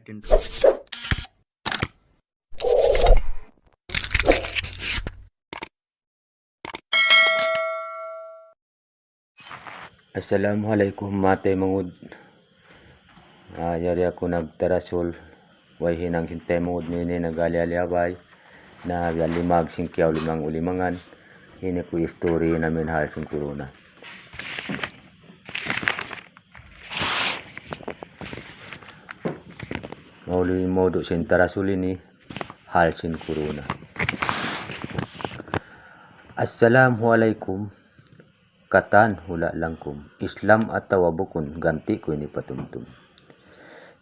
intro. Assalamualaikum mate mangud. Yari ako nagtarasul. Way hinang hintay mangud nini nagali-aliyabay na limag singkyaw limang ulimangan. Hini ko story namin hal sing corona. Mauli modo sin tarasul ini hal sin corona. Assalamualaikum. Katan hula langkum, Islam atau wabukun ganti ko ini patumtum.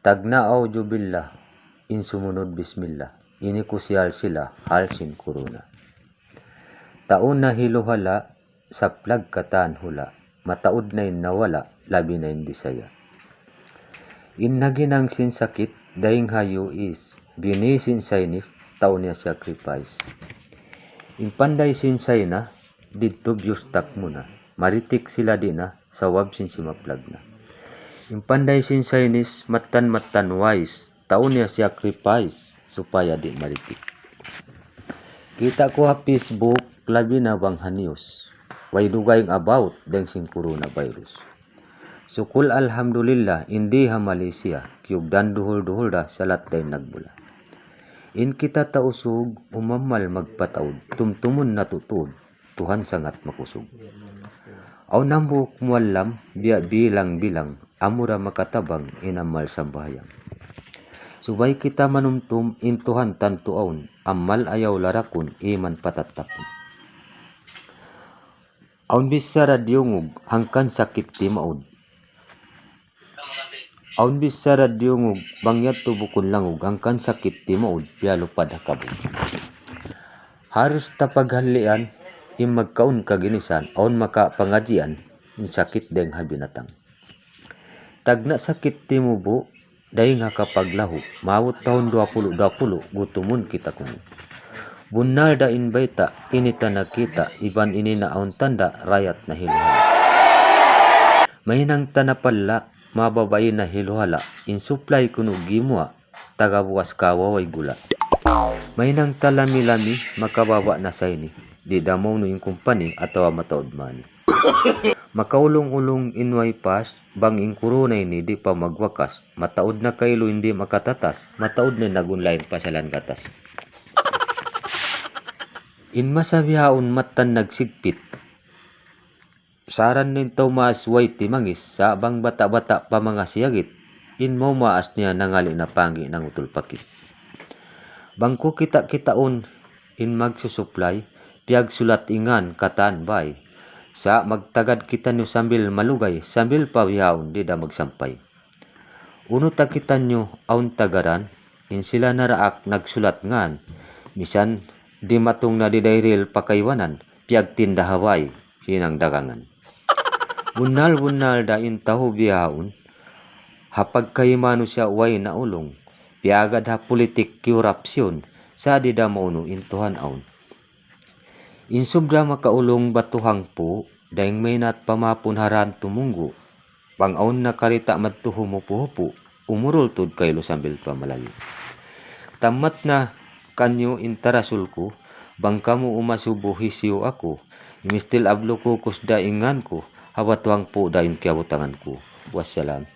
Tagnaaw jubillah, in sumunod bismillah, ini kusyal sila halsin corona. Taon na hiluhala, saplag katan hula, mataod na nawala, labi na Bisaya. Innaginang sin sakit, daing hayo is, binisin sainis, taon niya sacrifice. Impanday sin sayna, dito biustak muna. Maritik sila di na, sawab sin simaplag na. Impanday sin Chinese, matan wise, taon niya sacrifice, supaya di maritik. Kita ko ha Facebook, labi na bang hanios. Way dugayng about, deng sin coronavirus. Sukul alhamdulillah, hindi ha Malaysia, kiyugdan duhol-duhol da, salat day nagbula. In kita tausog, umamal magpataod, tumtumun natutod, Tuhan sangat makusog. Aw nambuk mualam, bilang-bilang, amura makatabang, inamal sambayang. Subay kita manumtum, intuhan tantuaon, amal ayaw larakun, iman patatapon. Aun bisa radyongog, hangkan sakit timaod. Aun bisa radyongog, bangyat tubukon langog, hangkan sakit timaod, pialupad hakabog. Harus tapaghalian, magkaon kaginisan, aun maka pangajian, yung sakit deng habinatang. Tagna sakit timubo, daing hakapaglahu, mawut taon 2020, gutumun kita kuno. Bunal da inbaita, inita nakita, iban ini na aun tanda, rayat na hiluhala. Mahinang tanapala, mababay na hiluhala, insupply kuno gimwa, tagabukas kawaway gula. Mahinang talami-lami, makababa na sayni. Di damaw no yung kumpani atawa mataod man. Makaulong-ulong inway pas, bang in corona ini di pa magwakas, mataod na kaylo hindi makatatas, mataod na nagunlain pasalan gatas. In masabihaon matan nagsigpit, saran nin taw maasway timangis, sa bang bata-bata pa mga siyagit, in mo maas niya nangali na pangi ng utulpakis. Bangko kita-kitaon, in magsusupply, piag sulat ingan kataan bay. Sa magtagad kita nyo sambil malugay, sambil pawihaon di da magsampay. Uno ta kita nyo aun tagaran, in sila naraak nagsulat ngan. Misan di matong na di dairil pakaywanan, piag tindahaway, hinang dagangan. Bunal-bunal da in taho bihaon, hapag kayimano siya way na ulong, piagad ha politik korupsyon, sa di da mauno intuhan aun. Insubra makaulong batuhang po, daing may nat pamapunharan tumunggo, pangaon na karita madtuhumupuhupo, umurol tud kaylo sambil pamalayo. Tamat na kanyo intarasul ko, bang kamo umasubo hisiyo ako, imistil ablo ko kusda ingan ko, hawatuhang po dahin kiabutangan ko. Wassalam.